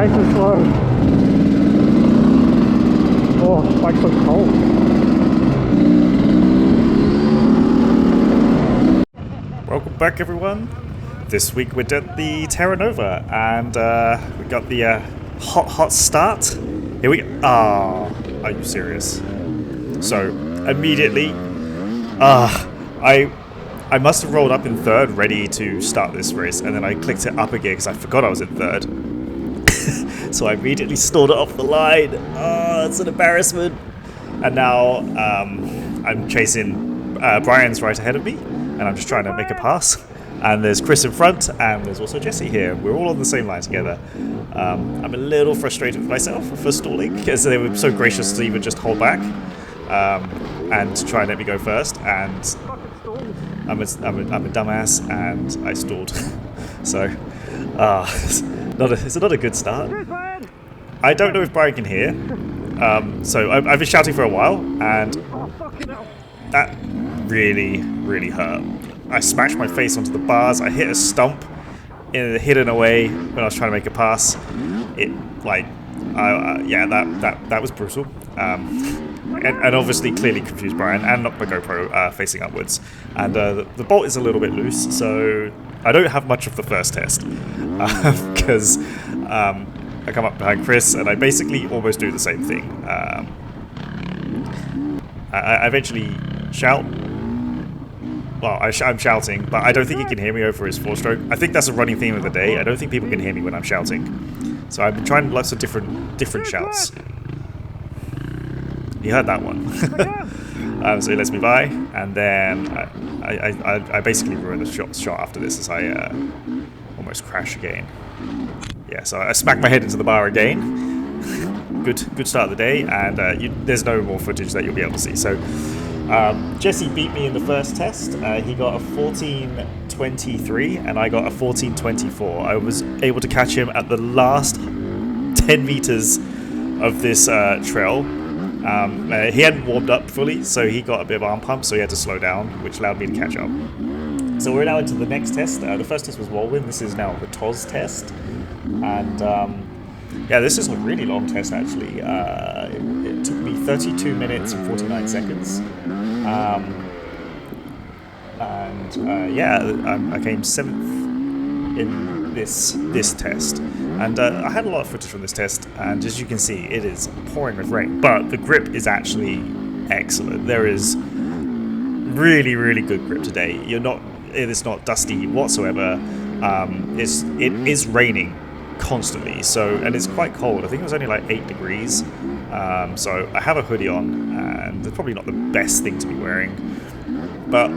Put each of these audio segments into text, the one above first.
nice and slow. Oh, the bike's so cold. Welcome back, everyone. This week we're at the Tera Nova, and we got the hot start. Here we go. Ah, are you serious? So immediately, I must have rolled up in third, ready to start this race, and then I clicked it up again because I forgot I was in third. So I immediately stalled it off the line. Oh, it's an embarrassment. And now I'm chasing. Brian's right ahead of me, and I'm just trying to make a pass. And there's Chris in front, and there's also Jesse here. We're all on the same line together. I'm a little frustrated with myself for stalling, because they were so gracious to even just hold back and to try and let me go first. And I'm a dumbass, and I stalled. So, it's not a good start. I don't know if Brian can hear. So I've been shouting for a while, and that really, really hurt. I smashed my face onto the bars. I hit a stump in a hidden away when I was trying to make a pass. It that was brutal. And obviously clearly confused Brian and knocked my GoPro facing upwards. And the bolt is a little bit loose, so I don't have much of the first test because I come up behind Chris and I basically almost do the same thing. I eventually shout. Well, I'm shouting, but I don't think he can hear me over his 4-stroke. I think that's a running theme of the day. I don't think people can hear me when I'm shouting. So I've been trying lots of different shouts. He heard that one. So he lets me by, and then I basically ruined the shot after this as I almost crash again. Yeah, so I smacked my head into the bar again. Good start of the day, and there's no more footage that you'll be able to see. So Jesse beat me in the first test. He got a 14:23, and I got a 14:24. I was able to catch him at the last 10 meters of this trail. He hadn't warmed up fully, so he got a bit of arm pump, so he had to slow down, which allowed me to catch up. So we're now into the next test. The first test was whirlwind. This is now the TOS test. And yeah, this is a really long test, actually. It took me 32 minutes and 49 seconds. I came 7th in this test. And I had a lot of footage from this test, and as you can see, it is pouring with rain. But the grip is actually excellent. There is really, really good grip today. It is not dusty whatsoever. It is raining constantly, and it's quite cold. I think it was only like 8 degrees. So I have a hoodie on, and it's probably not the best thing to be wearing. But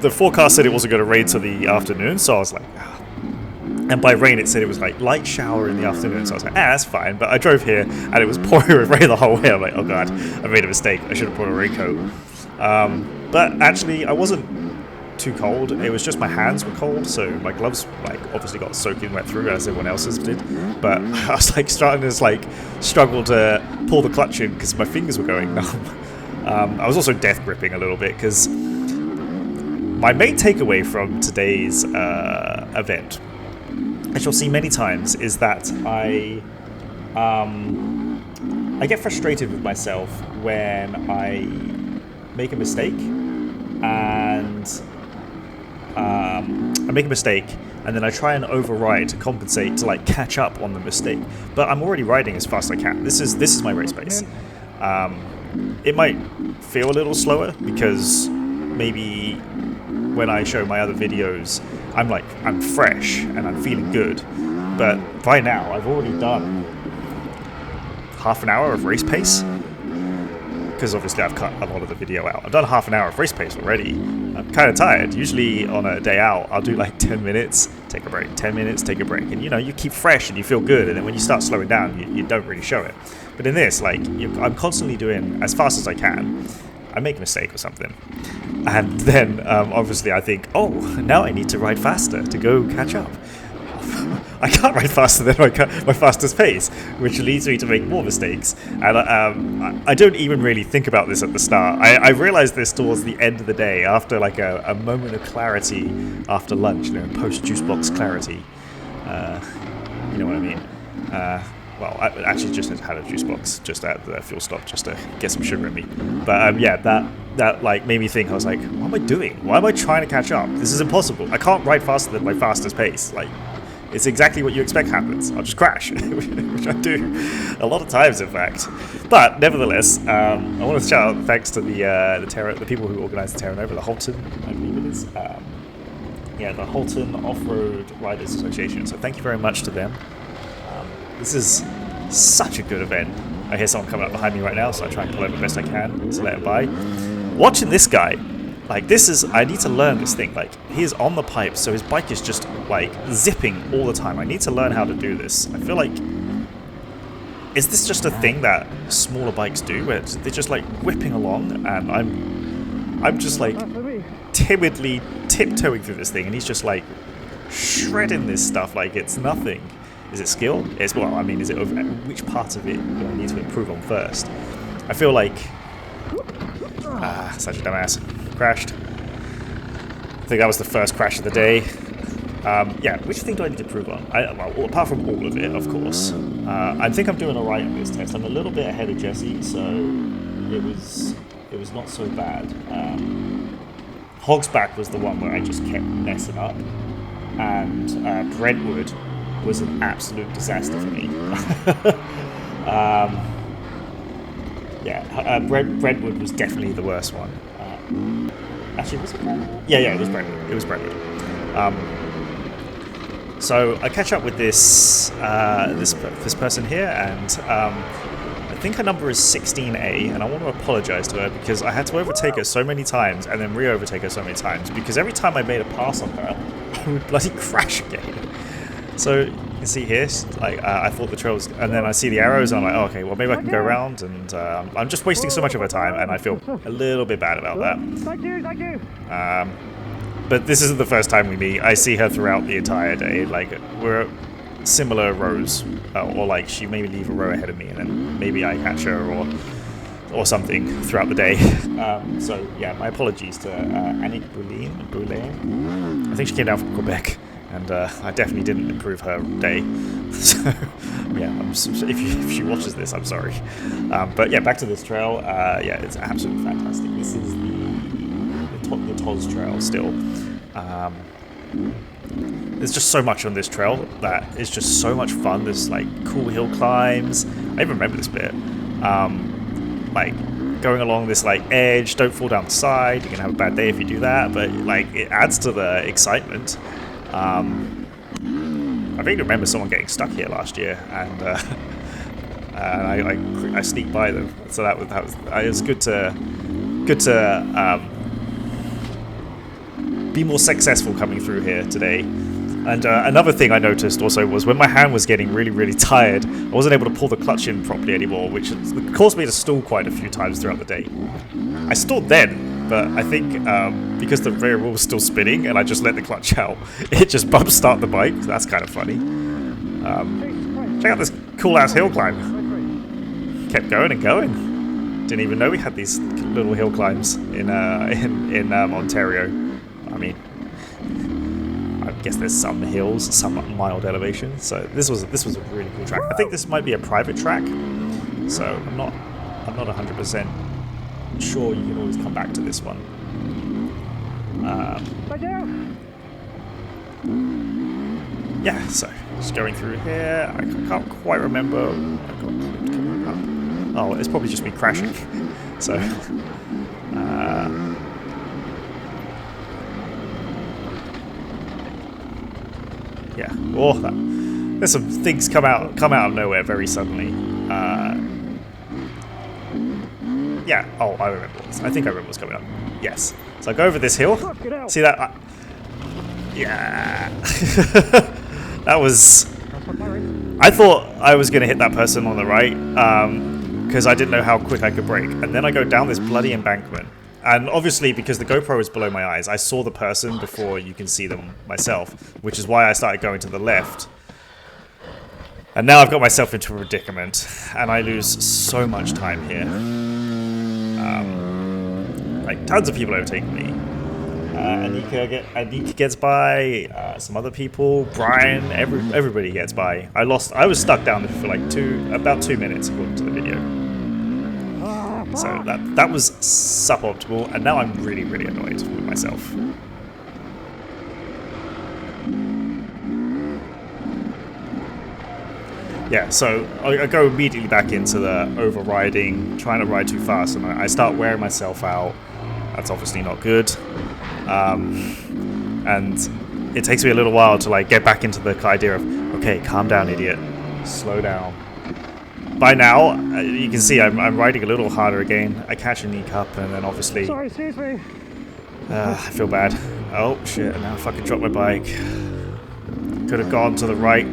the forecast said it wasn't going to rain till the afternoon, so I was like, and by rain it said it was like light shower in the afternoon, so I was like, that's fine. But I drove here and it was pouring with rain the whole way. I'm like, oh god, I made a mistake. I should have brought a raincoat. But actually, I wasn't too cold. It was just my hands were cold, so my gloves obviously got soaking wet through as everyone else's did. But I was starting to struggle to pull the clutch in because my fingers were going numb. I was also death gripping a little bit because my main takeaway from today's event, as you'll see many times, is that I get frustrated with myself when I make a mistake, and I make a mistake, and then I try and override to compensate to catch up on the mistake. But I'm already riding as fast as I can. This is my race pace. It might feel a little slower because maybe when I show my other videos, I'm fresh and I'm feeling good. But by now, I've already done half an hour of race pace, because obviously I've cut a lot of the video out. I've done half an hour of race pace already. I'm kind of tired. Usually on a day out, I'll do 10 minutes, take a break, 10 minutes, take a break. And you keep fresh and you feel good. And then when you start slowing down, you don't really show it. But in this, I'm constantly doing as fast as I can. I make a mistake or something. And then obviously I think, oh, now I need to ride faster to go catch up. I can't ride faster than my fastest pace, which leads me to make more mistakes. And I don't even really think about this at the start. I realized this towards the end of the day, after a moment of clarity after lunch, post juice box clarity. You know what I mean? well, I actually just had a juice box just at the fuel stop just to get some sugar in me. But yeah, that like made me think. I was like, what am I doing? Why am I trying to catch up? This is impossible. I can't ride faster than my fastest pace. Like, it's exactly what you expect happens. I'll just crash, which I do a lot of times, in fact. But nevertheless, I want to shout out thanks to the people who organised the Tera Nova, the Holton, I believe it is. Yeah, the Holton Off-Road Riders Association. So thank you very much to them. This is such a good event. I hear someone coming up behind me right now, so I try and pull over the best I can to let him by. Watching this guy, like, this is, I need to learn this thing. Like, he is on the pipe, so his bike is just, like, zipping all the time. I need to learn how to do this. I feel like, is this just a thing that smaller bikes do, where they're just, like, whipping along, and I'm just, like, timidly tiptoeing through this thing, and he's just, like, shredding this stuff like it's nothing. Is it skill? It's, well, I mean, is it over, which part of it do I need to improve on first? I feel like, such a dumbass. Crashed. I think that was the first crash of the day. Yeah, which thing do I need to improve on? Well, apart from all of it, of course. I think I'm doing alright in this test. I'm a little bit ahead of Jesse, so it was not so bad. Hogsback was the one where I just kept messing up, and Brentwood was an absolute disaster for me. Yeah, Brentwood was definitely the worst one. Actually, was it Brentwood? Yeah, it was Brentwood. It was Brentwood. So I catch up with this this person here, and I think her number is 16A, and I want to apologise to her because I had to overtake her so many times and then re-overtake her so many times because every time I made a pass on her, I would bloody crash again. So you can see here, like I thought the trail was, and then I see the arrows, and I'm like, oh, okay, well maybe I can go around, and I'm just wasting so much of her time, and I feel a little bit bad about that. Thank you. But this isn't the first time we meet. I see her throughout the entire day. Like, we're similar rows, or like she maybe leave a row ahead of me, and then maybe I catch her or something throughout the day. So yeah, my apologies to Annick Boulain. I think she came down from Quebec. And I definitely didn't improve her day. So, yeah, if she watches this, I'm sorry. But yeah, back to this trail. Yeah, it's absolutely fantastic. This is the Toz Trail still. There's just so much on this trail that is just so much fun. There's like cool hill climbs. I even remember this bit. Like going along this like edge, don't fall down the side. You're gonna have a bad day if you do that, but like it adds to the excitement. I think I remember someone getting stuck here last year, and I sneaked by them. So that was good to be more successful coming through here today. And another thing I noticed also was when my hand was getting really, really tired, I wasn't able to pull the clutch in properly anymore, which caused me to stall quite a few times throughout the day. I stalled then, but I think because the rear wheel was still spinning and I just let the clutch out, it just bump start the bike. So that's kind of funny. Check out this cool ass hill climb. Kept going and going. Didn't even know we had these little hill climbs in Ontario. I mean, I guess there's some hills, some mild elevation. So this was a really cool track. I think this might be a private track, so I'm not 100% sure. You can always come back to this one. Yeah, so just going through here. I can't quite remember. I got clipped coming up. Oh, it's probably just me crashing. So. Yeah. Oh, there's some things come out of nowhere very suddenly. Yeah. Oh, I remember this. I think I remember what's coming up. Yes. So I go over this hill. See that? Yeah. That was. I thought I was going to hit that person on the right because I didn't know how quick I could brake. And then I go down this bloody embankment. And obviously, because the GoPro is below my eyes, I saw the person before you can see them myself, which is why I started going to the left. And now I've got myself into a predicament, and I lose so much time here. Like, tons of people overtaking me. Anika gets by. Some other people, Brian, everybody gets by. I was stuck down there for like about 2 minutes according to the video. So that was suboptimal, and now I'm really annoyed with myself. Yeah, so I go immediately back into the overriding, trying to ride too fast, and I start wearing myself out. That's obviously not good. And it takes me a little while to like get back into the idea of, okay, calm down, idiot. Slow down. By now, you can see I'm riding a little harder again. I catch a knee cup, and then obviously... Sorry, excuse me. I feel bad. Oh, shit, now I fucking dropped my bike. Could have gone to the right.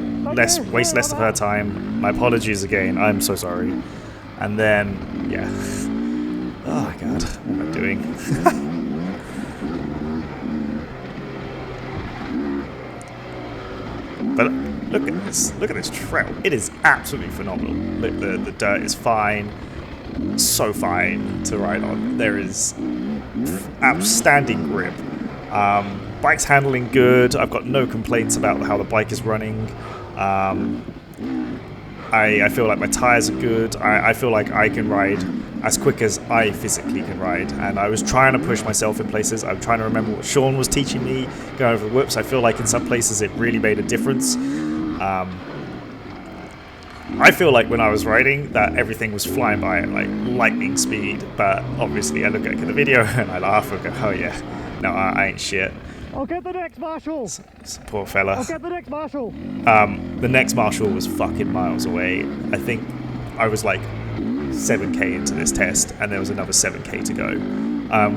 Waste less of her time. My apologies again. I'm so sorry. And then, yeah. Oh my god, what am I doing? But look at this. Look at this trail. It is absolutely phenomenal. Look, the dirt is fine. So fine to ride on. There is outstanding grip. Bike's handling good. I've got no complaints about how the bike is running. I feel like my tires are good. I feel like I can ride as quick as I physically can ride. And I was trying to push myself in places. I'm trying to remember what Sean was teaching me going over the whoops. I feel like in some places it really made a difference. I feel like when I was riding that everything was flying by at like lightning speed. But obviously I look at the video and I laugh and go, oh yeah, no, I ain't shit. I'll get the next marshal. Poor fella. I'll get the next marshal. The next marshal was fucking miles away. I think I was like 7k into this test, and there was another 7k to go.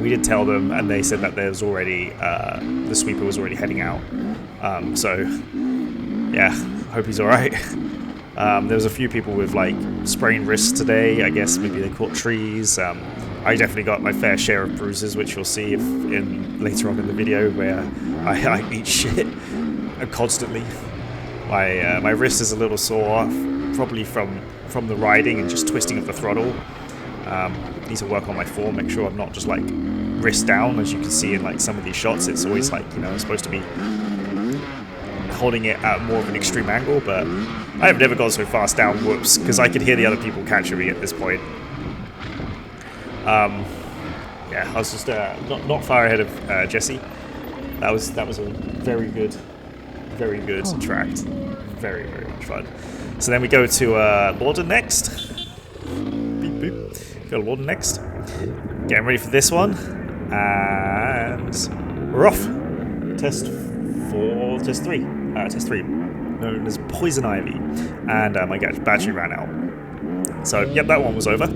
We did tell them, and they said that there was already the sweeper was already heading out. So yeah, hope he's all right. There was a few people with like sprained wrists today. I guess maybe they caught trees. I definitely got my fair share of bruises, which you'll see later on in the video, where I eat shit constantly. My wrist is a little sore, probably from the riding and just twisting of the throttle. Need to work on my form, make sure I'm not just like wrist down, as you can see in like some of these shots. It's always like, you know, I'm supposed to be holding it at more of an extreme angle, but I have never gone so fast down whoops because I could hear the other people catching me at this point. Yeah, I was just not far ahead of Jesse. That was a very good track. Very much fun. So then we go to Lorden next. Beep boop. Go to Lorden next. Getting ready for this one, and we're off. Test 3, known as Poison Ivy, and my battery ran out. So yep, that one was over.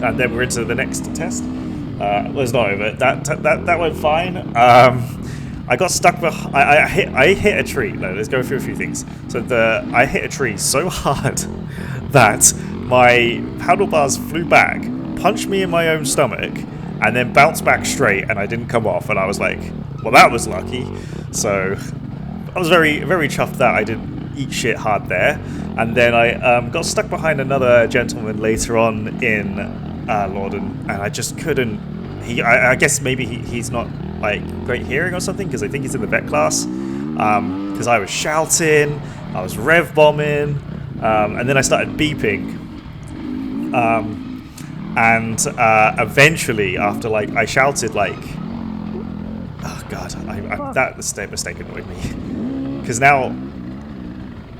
And then we're into the next test. Well, it's not over. That went fine. I got stuck behind. I hit a tree. No, let's go through a few things. So I hit a tree so hard that my handlebars flew back, punched me in my own stomach, and then bounced back straight, and I didn't come off. And I was like, well, that was lucky. So I was very chuffed that I didn't eat shit hard there. And then I got stuck behind another gentleman later on in Lorden, and I just couldn't. I guess maybe he's not like great hearing or something, because I think he's in the vet class. Because I was shouting, I was rev bombing, and then I started beeping. And eventually, after like I shouted like, oh god, that mistake annoyed me, because now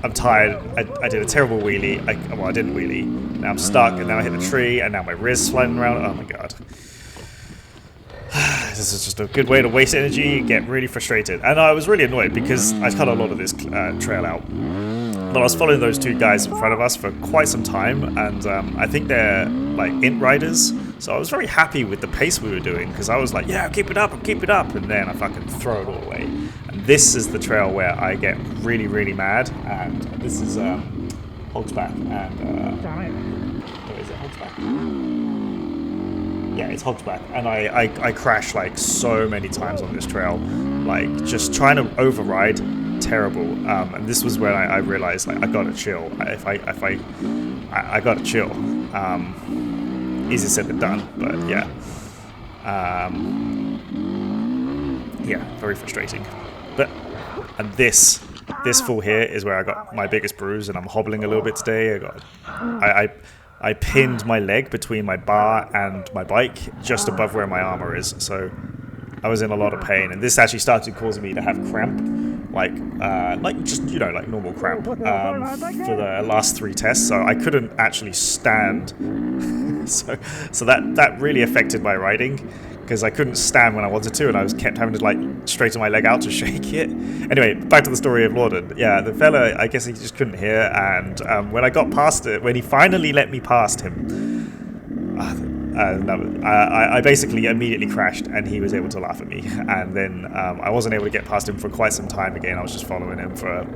I'm tired. I did a terrible wheelie. I didn't wheelie. Now I'm stuck, and now I hit the tree, and now my wrist's flying around. Oh my god. This is just a good way to waste energy and get really frustrated. And I was really annoyed because I cut a lot of this trail out. But I was following those two guys in front of us for quite some time, and I think they're like int riders. So I was very happy with the pace we were doing, because I was like, yeah, keep it up, and then I fucking throw it all away. And this is the trail where I get really mad, and this is Hogsback, and what is it, Hogsback? Yeah, it's Hogsback, and I crash like so many times on this trail, like just trying to override, terrible. And this was when I realized like I gotta chill. I gotta chill. Easier said than done, but yeah. yeah, very frustrating. But and this fall here is where I got my biggest bruise, and I'm hobbling a little bit today. I pinned my leg between my bar and my bike, just above where my armor is. So I was in a lot of pain, and this actually started causing me to have cramp, like just like normal cramp, for the last 3 tests. So I couldn't actually stand. so that really affected my riding, because I couldn't stand when I wanted to, and I kept having to like straighten my leg out to shake it. Anyway, back to the story of Lorden. Yeah, the fella, I guess he just couldn't hear, and when I got past it, when he finally let me past him, I basically immediately crashed, and he was able to laugh at me. And then I wasn't able to get past him for quite some time again. I was just following him for,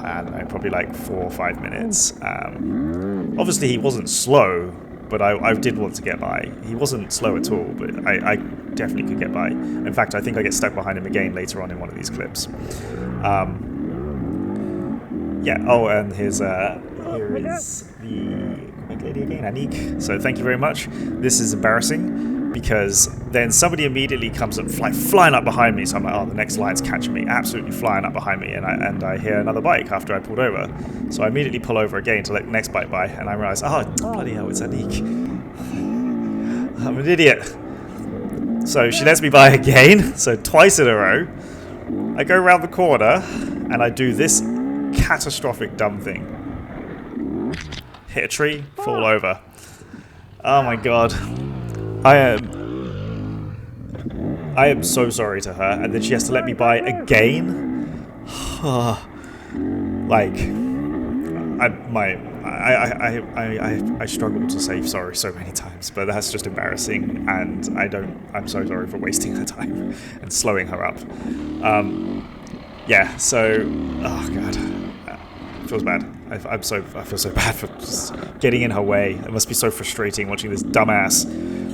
I don't know, probably like 4 or 5 minutes. Obviously, he wasn't slow, but I did want to get by. He wasn't slow at all, but I definitely could get by. In fact, I think I get stuck behind him again later on in one of these clips. Yeah, oh, and here is the quick lady again, Anik. So thank you very much. This is embarrassing, because then somebody immediately comes up, flying up behind me. So I'm like, oh, the next line's catching me, absolutely flying up behind me, and I hear another bike after I pulled over. So I immediately pull over again to let the next bike by, and I realize, oh, bloody hell, it's Anik. I'm an idiot. So she lets me by again, so twice in a row. I go around the corner, and I do this catastrophic dumb thing. Hit a tree, fall over. Oh my god. I am so sorry to her, and then she has to let me by again. Like, I struggle to say sorry so many times, but that's just embarrassing, and I'm so sorry for wasting her time and slowing her up. Yeah, so, oh god, it feels bad. I feel so bad for just getting in her way. It must be so frustrating watching this dumbass,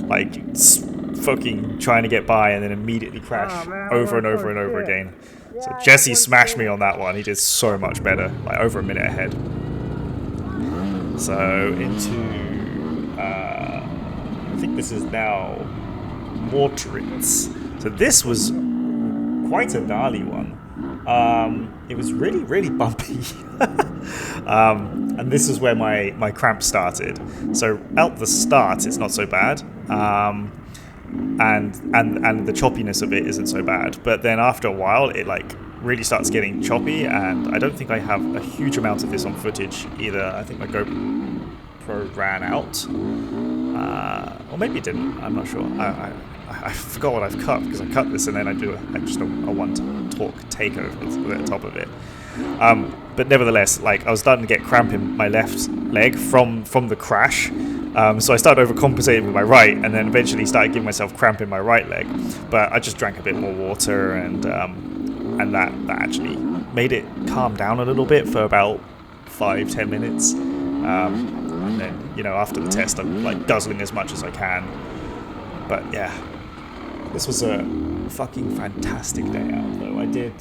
like, fucking trying to get by and then immediately crash over and over and over again. So Jesse smashed me on that one. He did so much better, like over a minute ahead. So into, I think this is now Mortritz. So this was quite a gnarly one. It was really, really bumpy. And this is where my cramp started. So out the start, it's not so bad. And the choppiness of it isn't so bad. But then after a while, it like really starts getting choppy, and I don't think I have a huge amount of this on footage either. I think my GoPro ran out. Or maybe it didn't. I'm not sure. I forgot what I've cut, because I cut this and then I do just a one-talk takeover at the top of it. But nevertheless, like, I was starting to get cramp in my left leg from the crash. So I started overcompensating with my right, and then eventually started giving myself cramp in my right leg. But I just drank a bit more water, and that actually made it calm down a little bit for about 5-10 minutes. And then, you know, after the test, I'm like guzzling as much as I can. But yeah, this was a fucking fantastic day out, though. I did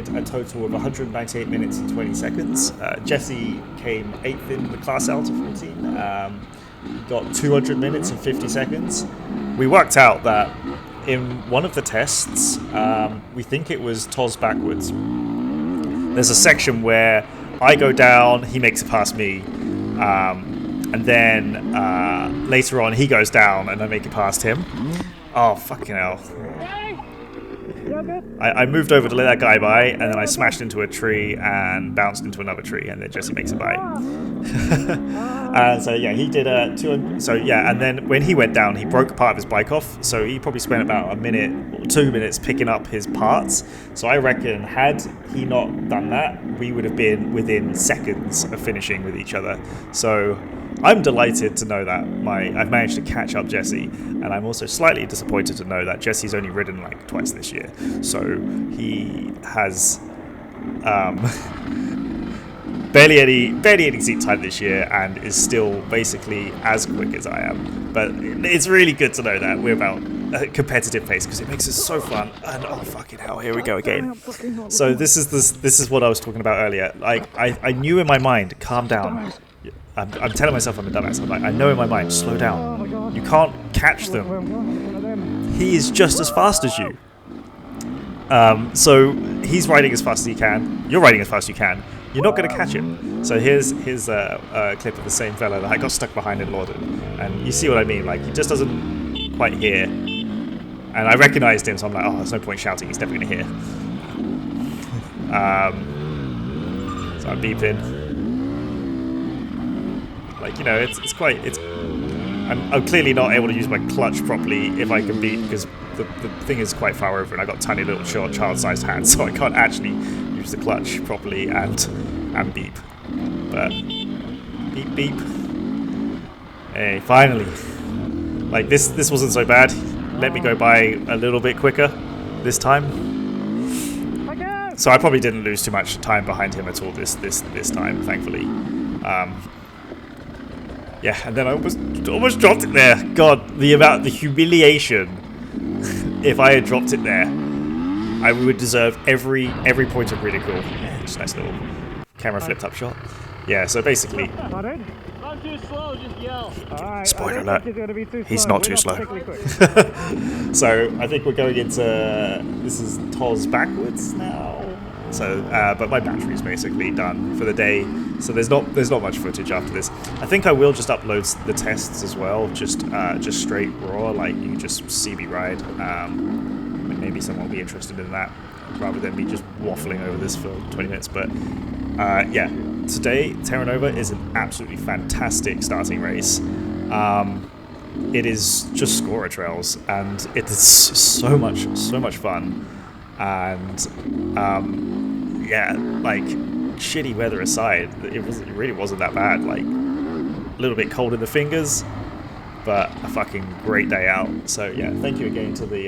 a total of 198 minutes and 20 seconds. Jesse came 8th in the class out of 14. Got 200 minutes and 50 seconds. We worked out that in one of the tests, we think it was Toz backwards. There's a section where I go down, he makes it past me, and then later on he goes down and I make it past him. Oh, fucking hell. I moved over to let that guy by, and then I smashed into a tree and bounced into another tree, and then Jesse makes it by. And so yeah, he did 200. So yeah, and then when he went down, he broke part of his bike off. So he probably spent about a minute or 2 minutes picking up his parts. So I reckon, had he not done that, we would have been within seconds of finishing with each other. So I'm delighted to know that I've managed to catch up Jesse, and I'm also slightly disappointed to know that Jesse's only ridden like twice this year. So he has barely any seat time this year, and is still basically as quick as I am. But it's really good to know that we're about a competitive pace, because it makes it so fun. And oh fucking hell, here we go again. So this is what I was talking about earlier. Like I knew in my mind, calm down. I'm telling myself I'm a dumbass. I'm like, I know in my mind, slow down. You can't catch them. He is just as fast as you. So he's riding as fast as he can. You're riding as fast as you can. You're not going to catch him. So here's a clip of the same fella that I got stuck behind in Lorden. And you see what I mean. Like, he just doesn't quite hear. And I recognized him, so I'm like, oh, there's no point shouting. He's definitely going to hear. So I'm beeping. Like, you know, it's quite... I'm clearly not able to use my clutch properly if I can beep, because the thing is quite far over and I got tiny little short child-sized hands, so I can't actually use the clutch properly and beep. But beep beep. Hey, finally. Like this wasn't so bad. Let me go by a little bit quicker this time. So I probably didn't lose too much time behind him at all this time, thankfully. Yeah, and then I almost dropped it there. God, the humiliation. If I had dropped it there, I would deserve every point of ridicule. Yeah, just nice little camera flipped up shot. Yeah, so basically... I'm too slow, just yell. Spoiler alert, he's not too slow. So I think we're going into... This is Toz backwards now. So, but my battery's basically done for the day, so there's not much footage after this. I think I will just upload the tests as well, just straight raw, like you can just see me ride. Maybe someone will be interested in that, rather than me just waffling over this for 20 minutes. But yeah, today Tera Nova is an absolutely fantastic starting race. It is just scorer trails, and it is so much fun. And yeah, like shitty weather aside, it really wasn't that bad. Like a little bit cold in the fingers, but a fucking great day out. So yeah, thank you again to the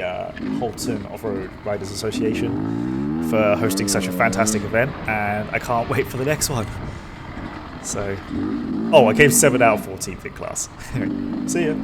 Halton Off-Road Riders Association for hosting such a fantastic event, and I can't wait for the next one. So, oh, I came 7 out of 14th in class. See ya.